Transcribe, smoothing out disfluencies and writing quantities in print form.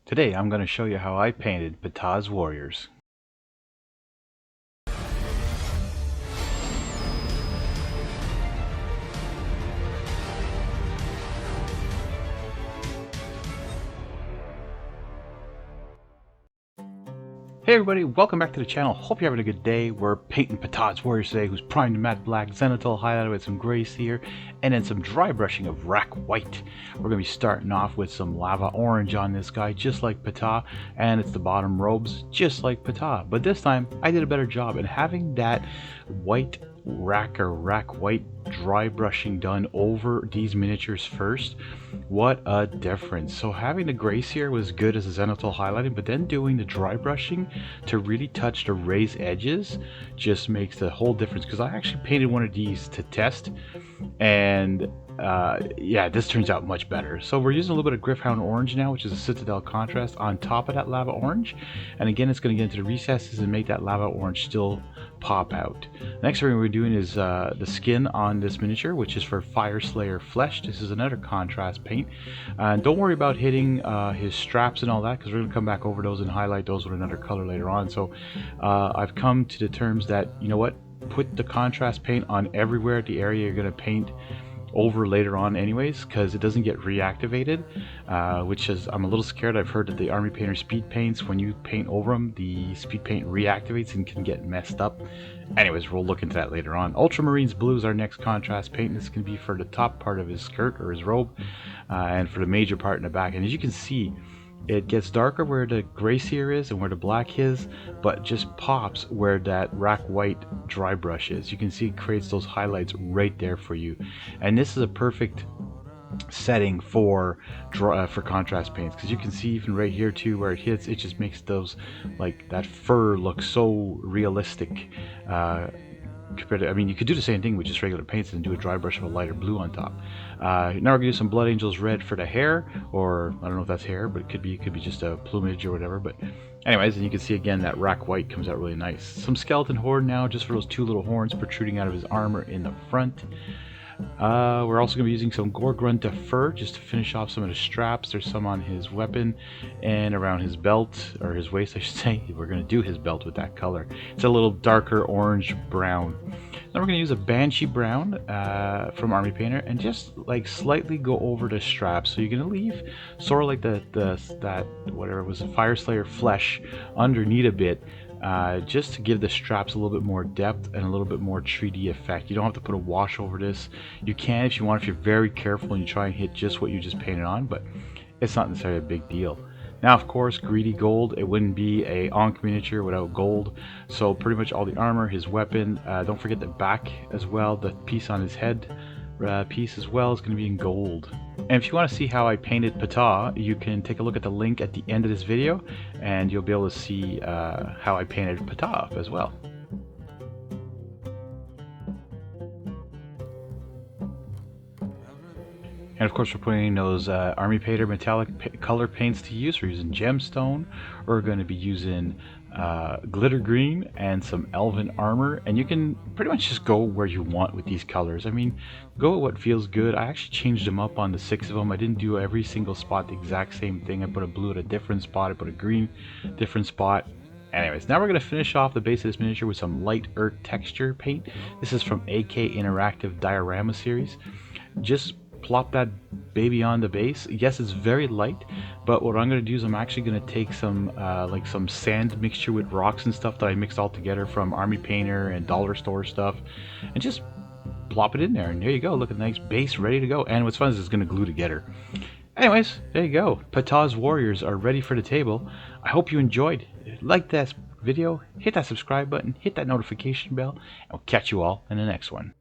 Today I'm going to show you how I painted Ptah's warriors. Hey everybody, welcome back to the channel. Hope you're having a good day. We're painting Ptah's warriors today, who's primed in matte black, zenithal highlighted with some grays here, and then some dry brushing of rack white. We're going to be starting off with some lava orange on this guy, just like Ptah, and it's the bottom robes, just like Ptah. But this time, I did a better job in having that white rack white dry brushing done over these miniatures first. What a difference. So having the grays here was good as a zenithal highlighting, but then doing the dry brushing to really touch the raised edges just makes the whole difference, because I actually painted one of these to test, and yeah, this turns out much better. So we're using a little bit of Griffhound orange now, which is a citadel contrast on top of that lava orange, and again it's going to get into the recesses and make that lava orange still pop out. Next thing we're doing is the skin on this miniature, which is for Fire Slayer Flesh. This is another contrast paint, and don't worry about hitting his straps and all that, because we're going to come back over those and highlight those with another color later on. So I've come to the terms that, you know what, put the contrast paint on everywhere at the area you're going to paint over later on anyways, because it doesn't get reactivated, which is, I'm a little scared. I've heard that the army painter speed paints, when you paint over them, the speed paint reactivates and can get messed up. Anyways, we'll look into that later on. Ultramarines Blue is our next contrast paint. This can be for the top part of his skirt or his robe, and for the major part in the back. And as you can see, it gets darker where the gray sear is and where the black is, but just pops where that rack white dry brush is. You can see it creates those highlights right there for you, and this is a perfect setting for contrast paints, because you can see even right here too where it hits, it just makes those, like, that fur look so realistic. Compared to, I mean, you could do the same thing with just regular paints and do a dry brush of a lighter blue on top. Now we're gonna do some Blood Angels red for the hair, or I don't know if that's hair, but it could be just a plumage or whatever. But anyways, and you can see again that rack white comes out really nice. Some skeleton horde now, just for those two little horns protruding out of his armor in the front. We're also going to be using some Gorgrunta fur just to finish off some of the straps. There's some on his weapon and around his belt, or his waist I should say. We're going to do his belt with that color. It's a little darker orange brown. Then we're going to use a Banshee brown from Army Painter, and just like slightly go over the straps. So you're going to leave sort of like that whatever it was, a Fire Slayer flesh underneath a bit, just to give the straps a little bit more depth and a little bit more 3D effect. You don't have to put a wash over this. You can if you want, if you're very careful and you try and hit just what you just painted on, but it's not necessarily a big deal. Now, of course, greedy gold. It wouldn't be a Ankh miniature without gold. So pretty much all the armor, his weapon, don't forget the back as well, the piece on his head piece as well is going to be in gold. And if you want to see how I painted Ptah, you can take a look at the link at the end of this video, and you'll be able to see how I painted Ptah as well. And of course, we're putting those Army Painter metallic color paints to use. We're using gemstone. We're going to be using glitter green and some elven armor, and you can pretty much just go where you want with these colors. I mean, go with what feels good. I actually changed them up on the 6 of them. I didn't do every single spot the exact same thing. I put a blue at a different spot, I put a green different spot. Anyways, now we're going to finish off the base of this miniature with some light earth texture paint. This is from AK Interactive Diorama series. Just plop that baby on the base. Yes, it's very light, but what I'm going to do is I'm actually going to take some like some sand mixture with rocks and stuff that I mixed all together from Army Painter and dollar store stuff, and just plop it in there, and there you go. Look at the nice base ready to go. And what's fun is it's going to glue together. Anyways, there you go. Ptah's warriors are ready for the table. I hope you enjoyed. Like this video, hit that subscribe button, hit that notification bell, and we'll catch you all in the next one.